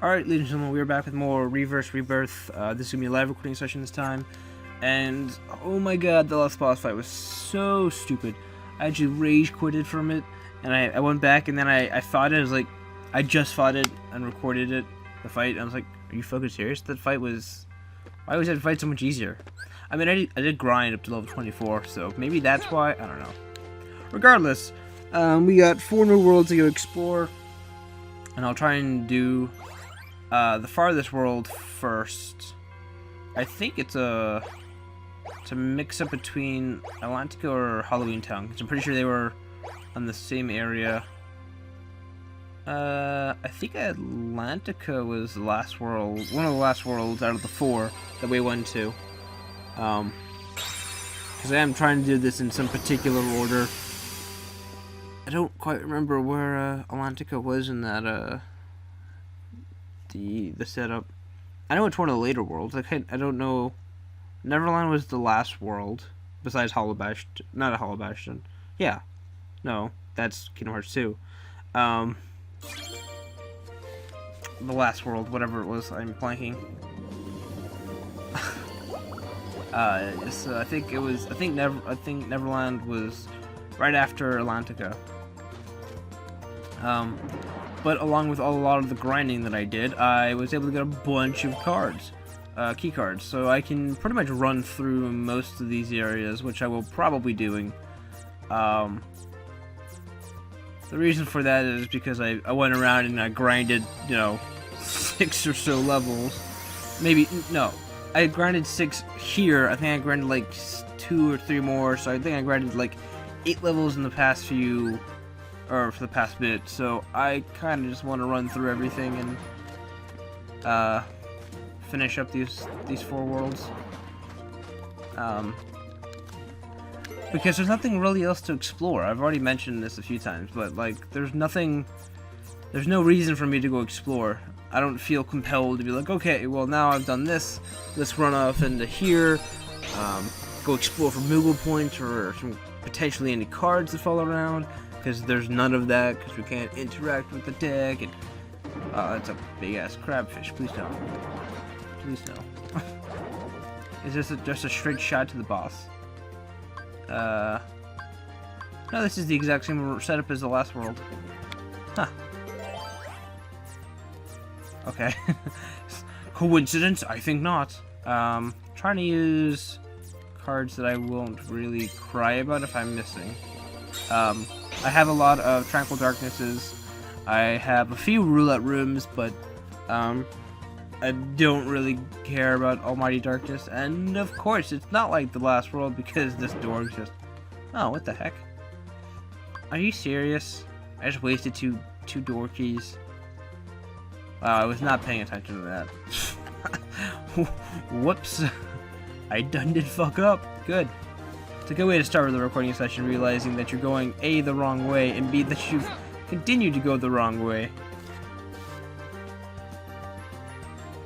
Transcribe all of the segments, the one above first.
Alright, ladies and gentlemen, we are back with more Reverse Rebirth. This is going to be a live recording session this time. And, oh my god, the last boss fight was so stupid. I actually rage quitted from it, and I went back, and then I fought it. I was like, I just fought it and recorded it, the fight. And I was like, are you fucking serious? That fight was... Why was that fight so much easier? I mean, I did grind up to level 24, so maybe that's why? I don't know. Regardless, we got 4 new worlds to go explore, and I'll try and do... the farthest world first. I think it's a mix-up between Atlantica or Halloween Town, because I'm pretty sure they were on the same area. I think Atlantica was the last world, one of the last worlds out of the 4 that we went to. Because I am trying to do this in some particular order. I don't quite remember where Atlantica was in that the setup. I know it's one of the later worlds. Like, I don't know. Neverland was the last world besides Hollow Bastion. Not a Hollow Bastion. Yeah. No, that's Kingdom Hearts 2. The last world, whatever it was, I'm blanking. So I think it was. I think Neverland was right after Atlantica. But along with a lot of the grinding that I did, I was able to get a bunch of cards, key cards, so I can pretty much run through most of these areas, which I will probably doing. The reason for that is because I went around and I grinded, you know, 6 or so levels. Maybe, no, I grinded 6 here. I think I grinded like 2 or 3 more, so I think I grinded like 8 levels in the past few... or for the past bit, so I kind of just want to run through everything and finish up these 4 worlds. Because there's nothing really else to explore. I've already mentioned this a few times, but like there's no reason for me to go explore. I don't feel compelled to be like, okay, well now I've done this, let's run off into here, go explore for Moogle points or some potentially any cards that fall around. Because there's none of that, because we can't interact with the deck, and... that's a big-ass crabfish, please no. Please no. Is this just a straight shot to the boss? No, this is the exact same setup as the last world. Huh. Okay. Coincidence? I think not. Trying to use cards that I won't really cry about if I'm missing. I have a lot of Tranquil Darknesses. I have a few Roulette Rooms, but I don't really care about Almighty Darkness. And of course, it's not like the last world because this door is just... Oh, what the heck? Are you serious? I just wasted two door keys. Wow, I was not paying attention to that. Whoops. I done did fuck up. Good. It's a good way to start with the recording session, realizing that you're going A, the wrong way, and B, that you've continued to go the wrong way.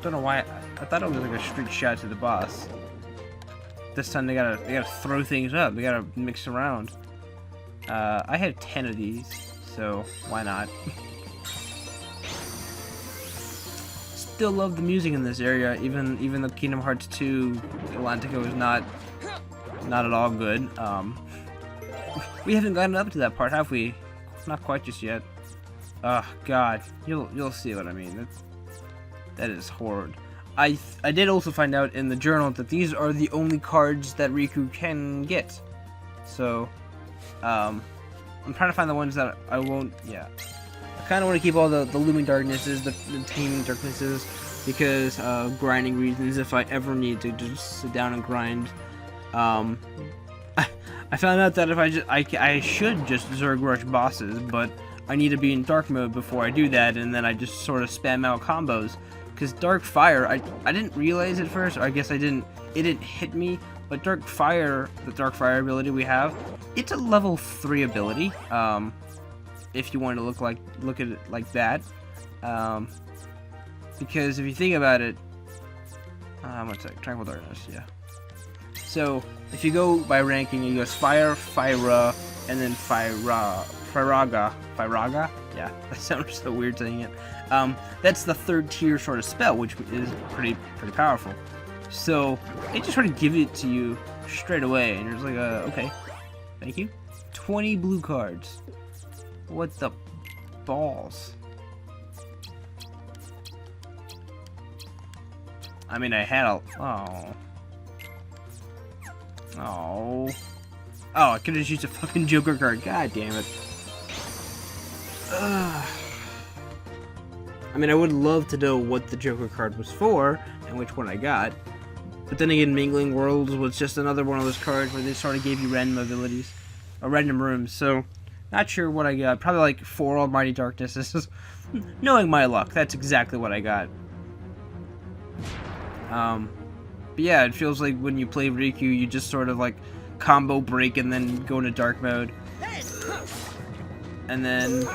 Don't know why, I thought it was like a straight shot to the boss. This time they gotta throw things up, they gotta mix around. I had 10 of these, so why not? Still love the music in this area, even though Kingdom Hearts 2 Atlantica was not at all good. We haven't gotten up to that part, have we? Not quite just yet. Oh god, you'll see what I mean. That is horrid. I did also find out in the journal that these are the only cards that Riku can get. So, I'm trying to find the ones that I won't. Yeah, I kind of want to keep all the Looming Darknesses, the Taming Darknesses, because of grinding reasons. If I ever need to just sit down and grind. I found out that if I should just Zerg rush bosses, but I need to be in dark mode before I do that, and then I just sort of spam out combos. Because Dark Fire, I didn't realize at first, or I guess it didn't hit me, but Dark Fire, the Dark Fire ability we have, it's a level 3 ability, if you want to look at it like that. Because if you think about it, one sec, Tranquil Darkness, yeah. So, if you go by ranking, you go Fire, Fyra, and then Fyraga? Yeah, that sounds so weird saying it. That's the third tier sort of spell, which is pretty powerful. So they just sort of give it to you straight away, and you're just like, okay, thank you. 20 blue cards. What the balls? I mean, I had a... Oh, I could have used a fucking Joker card. God damn it. I mean, I would love to know what the Joker card was for, and which one I got. But then again, Mingling Worlds was just another one of those cards where they sort of gave you random abilities. Or random rooms, so... Not sure what I got. Probably like 4 Almighty Darknesses. Knowing my luck, that's exactly what I got. But yeah, it feels like when you play Riku, you just sort of like combo break and then go into dark mode. And then...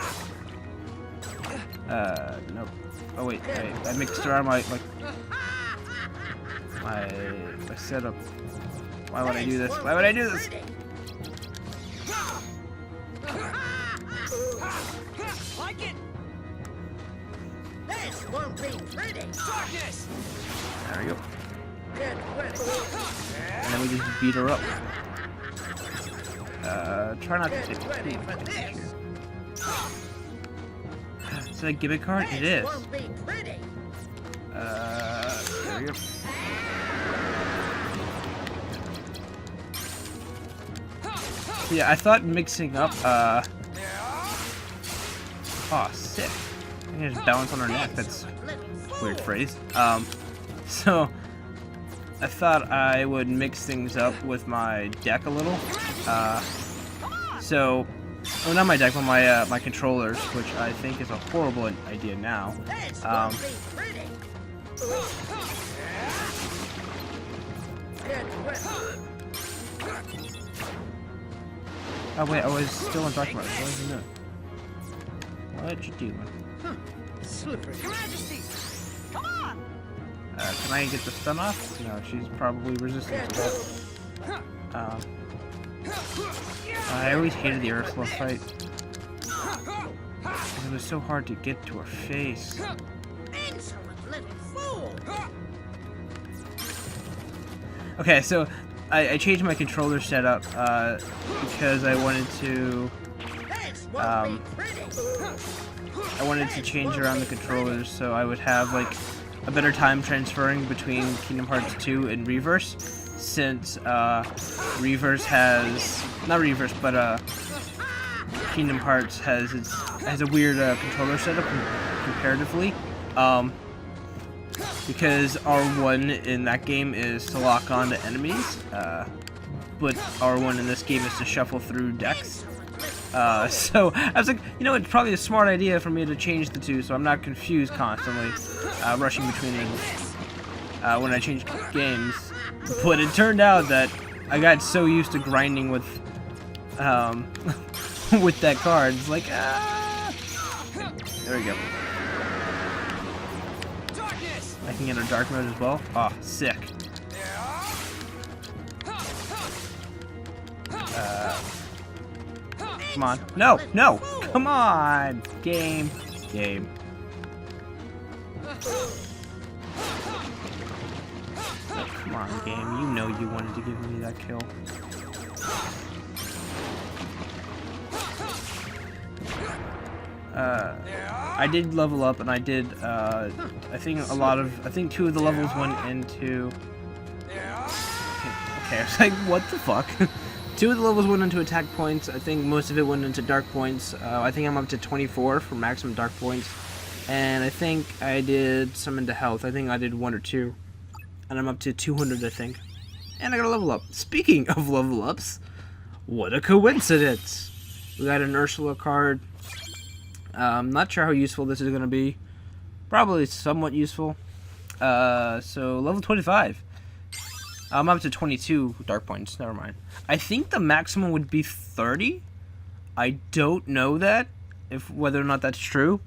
nope. Oh wait, I mixed around my setup. Why would I do this? Why would I do this? Like it. This won't be pretty. Darkness. There we go. And then we just beat her up. Try not to take it. Is that a gimmick card? It is. There we go. Yeah, I thought mixing up, oh, sick. I can just balance on her neck. That's a weird phrase. So, I thought I would mix things up with my deck a little. So, oh, not my deck, but my controllers, which I think is a horrible idea now. Oh wait, I was still in dark mode. What was it? What you doing? Slippery. Your Majesty, come on! Can I get the stun off? No, she's probably resistant to that. I always hated the Ursula fight. It was so hard to get to her face. Insolent little fool! Okay, so I changed my controller setup because I wanted to change around the controllers so I would have like a better time transferring between Kingdom Hearts 2 and Reverse, since Reverse has Kingdom Hearts has a weird controller setup comparatively. Because R1 in that game is to lock on to enemies, but R1 in this game is to shuffle through decks. So I was like, you know, it's probably a smart idea for me to change the two so I'm not confused constantly, rushing between them when I change games. But it turned out that I got so used to grinding with with that card. It's like, there we go. I can get a dark mode as well. Oh, sick. Come on. No, no! Come on! Game. Oh, come on, game. You know you wanted to give me that kill. I did level up, and I did, I think 2 of the levels went into... Okay, I was like, what the fuck? 2 of the levels went into attack points. I think most of it went into dark points. I think I'm up to 24 for maximum dark points. And I think I did some into health. I think I did 1 or 2. And I'm up to 200, I think. And I got a level up. Speaking of level ups, what a coincidence! We got an Ursula card. Not sure how useful this is going to be. Probably somewhat useful. So, level 25. I'm up to 22 dark points. Never mind. I think the maximum would be 30. I don't know that, whether or not that's true.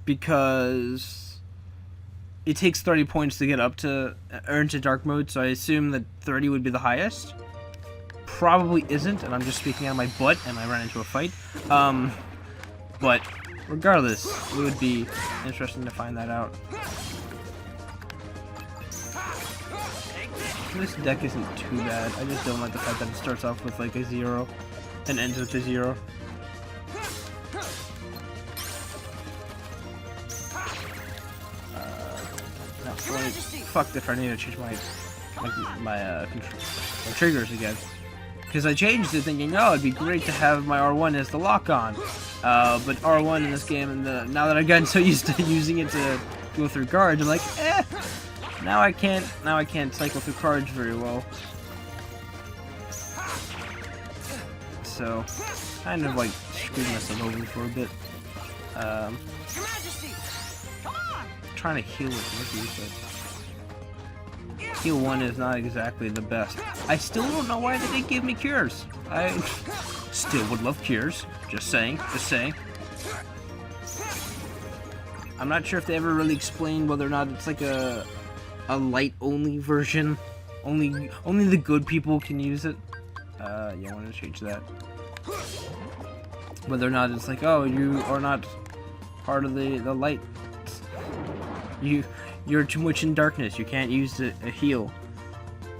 Because it takes 30 points to get up to earn to dark mode, so I assume that 30 would be the highest. Probably isn't, and I'm just speaking out of my butt, and I ran into a fight. But regardless, it would be interesting to find that out. This deck isn't too bad. I just don't like the fact that it starts off with like a 0 and ends with a 0. No, fuck if I need to change my triggers again. Because I changed it thinking, oh, it'd be great to have my R1 as the lock-on. But R1 in this game, and now that I've gotten so used to using it to go through cards, I'm like, eh. Now I can't cycle through cards very well. So, kind of like screwing myself over for a bit. Your Majesty, come on! Trying to heal with Mickey, but heal 1 is not exactly the best. I still don't know why they didn't give me cures. I still would love cures. Just saying. Just saying. I'm not sure if they ever really explained whether or not it's like a light only version. Only the good people can use it. Yeah, I want to change that. Whether or not it's like, oh, you are not part of the light. You're too much in darkness. You can't use a heal.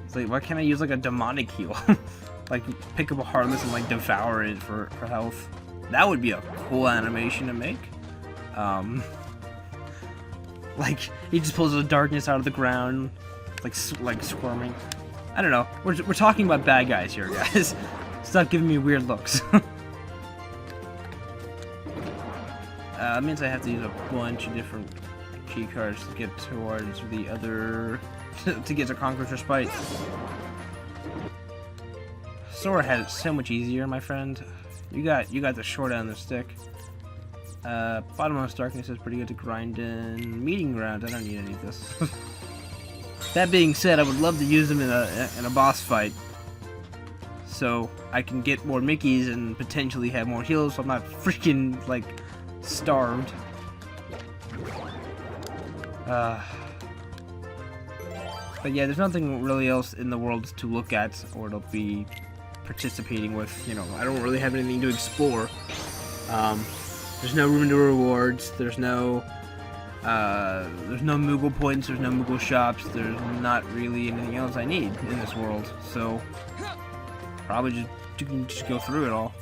It's like, why can't I use like a demonic heal? Like pick up a heartless and like devour it for health. That would be a cool animation to make. Like he just pulls the darkness out of the ground, like squirming. I don't know. We're talking about bad guys here, guys. Stop giving me weird looks. That means I have to use a bunch of different key cards to get towards the other to get to Conqueror's Respite. Sora had it so much easier, my friend. You got the short end of the stick. Bottomless Darkness is pretty good to grind in. Meeting Ground, I don't need any of this. That being said, I would love to use them in a boss fight, so I can get more Mickeys and potentially have more heals, so I'm not freaking like starved. But yeah, there's nothing really else in the world to look at or to be participating with. You know, I don't really have anything to explore. There's no room to rewards. There's no Moogle points. There's no Moogle shops. There's not really anything else I need in this world. So probably just go through it all,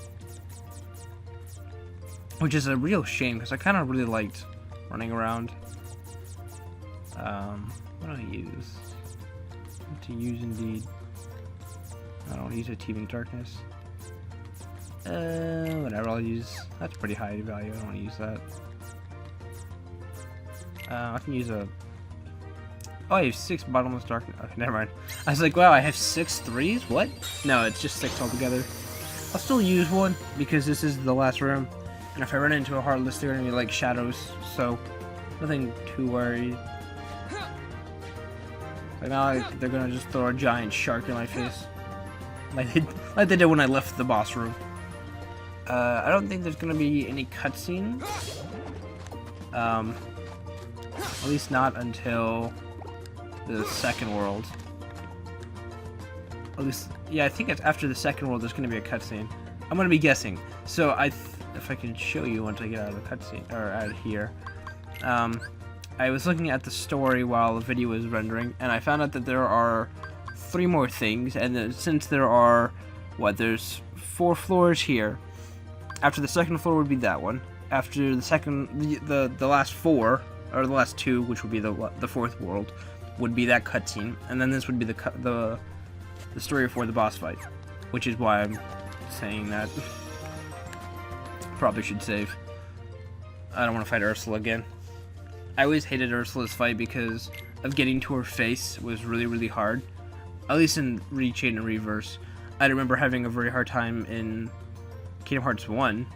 which is a real shame because I kind of really liked running around. What do I use? To use indeed. I don't use a Teeming Darkness. Whatever, I'll use. That's pretty high value. I don't want to use that. I can use a. Oh, I have 6 Bottomless Darkness. Okay, never mind. I was like, wow, I have 6 3s? What? No, it's just 6 altogether. I'll still use one because this is the last room. And if I run into a Heartless, they're gonna be like shadows. So, nothing too worried. Like now, they're gonna just throw a giant shark in my face. Like they did when I left the boss room. I don't think there's gonna be any cutscenes. At least not until the second world. At least, yeah, I think it's after the second world there's gonna be a cutscene. I'm gonna be guessing. So if I can show you once I get out of the cutscene or out of here. I was looking at the story while the video was rendering, and I found out that there are 3 more things, and since there are, there's 4 floors here. After the second floor would be that one. After the second, the last 4, or the last 2, which would be the 4th world, would be that cutscene, and then this would be the story for the boss fight, which is why I'm saying that. Probably should save. I don't want to fight Ursula again. I always hated Ursula's fight because of getting to her face was really, really hard. At least in Rechain and Reverse. I remember having a very hard time in Kingdom Hearts 1.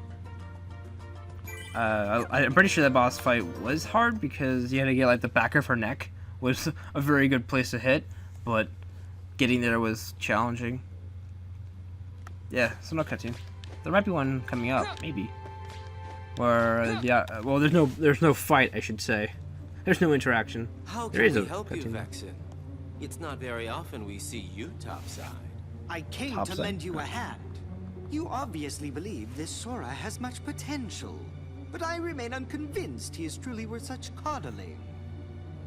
I'm pretty sure that boss fight was hard because you had to get like the back of her neck was a very good place to hit, but getting there was challenging. Yeah, so no cutscene. There might be one coming up, maybe. Where well, there's no fight, I should say. There's no interaction. How There can is a we help you, cutscene. Vexen? It's not very often we see you topside. I came to Topside. lend you a hand. You obviously believe this Sora has much potential. but I remain unconvinced he is truly worth such coddling.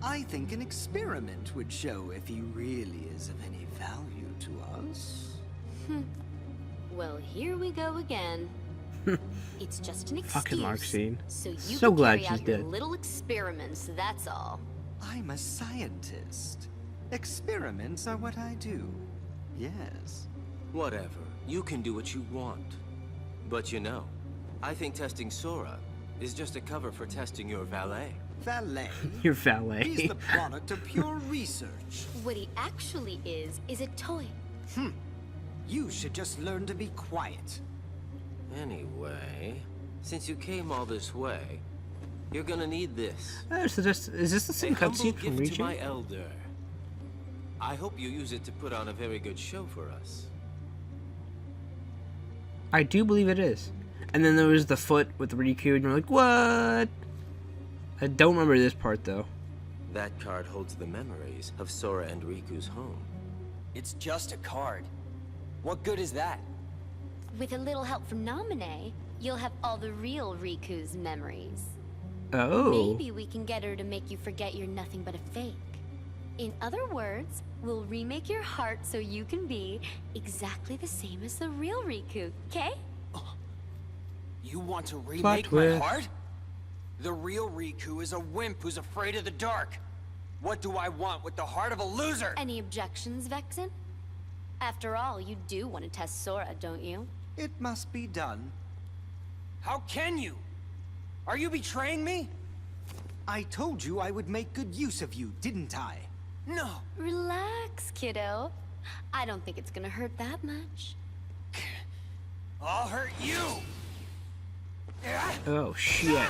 I think an experiment would show if he really is of any value to us. Well, here we go again. It's just an excuse. Fucking Maxine. So you So can glad carry she's out your dead. little experiments, that's all. I'm a scientist. Experiments are what I do. Yes. Whatever. You can do what you want. But you know, I think testing Sora is just a cover for testing your valet. Valet? Your valet. He's the product of pure research. What he actually is a toy. You should just learn to be quiet. Anyway, since you came all this way, you're gonna need this. So is this the same A humble cutscene from gift to my Riku? elder. I hope you use it to put on a very good show for us. I do believe it is. And then there was the foot with Riku, and you're like, what? I don't remember this part though. That card holds the memories of Sora and Riku's home. It's just a card. What good is that? With a little help from Naminé, you'll have all the real Riku's memories. Oh. Maybe we can get her to make you forget you're nothing but a fake. In other words, we'll remake your heart so you can be exactly the same as the real Riku, okay? You want to Plot remake my twist. heart? The real Riku is a wimp who's afraid of the dark. What do I want with the heart of a loser? Any objections, Vexen? After all, you do want to test Sora, don't you? It must be done. How can you? Are you betraying me? I told you I would make good use of you, didn't I? No. Relax, kiddo. I don't think it's gonna hurt that much. I'll hurt you. Oh shit.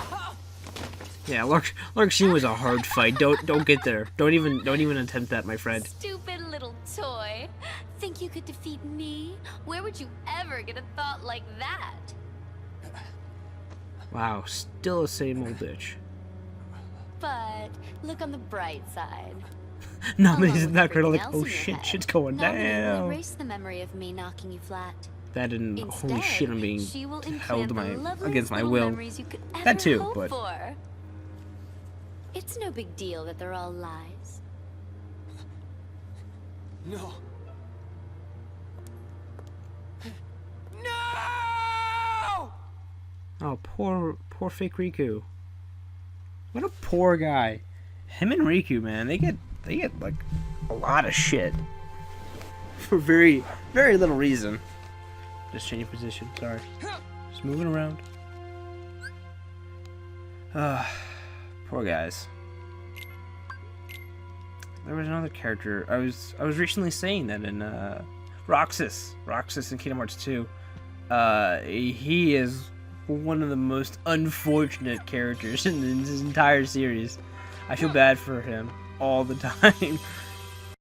Yeah, Lark Scene was a hard fight. Don't get there. Don't even attempt that, my friend. Stupid little toy. Think you could defeat me? Where would you ever get a thought like that? Wow, still the same old bitch. But look on the bright side. Nobody's Along not with gonna like, everything oh else in your shit, head, shit's going Naminé will down. erase the memory of me knocking you flat. That and Instead, holy shit, I'm being she will held implant the loveliest against my little will. memories you could ever That too, hope but for. It's no big deal that they're all lies. No. No! oh, poor fake Riku. What a poor guy. Him and Riku, man, they get like a lot of shit for very little reason. Just changing position. Sorry. Just moving around. Poor guys. There was another character. I was recently saying that in Roxas in Kingdom Hearts 2. He is one of the most unfortunate characters in this entire series. I feel bad for him all the time.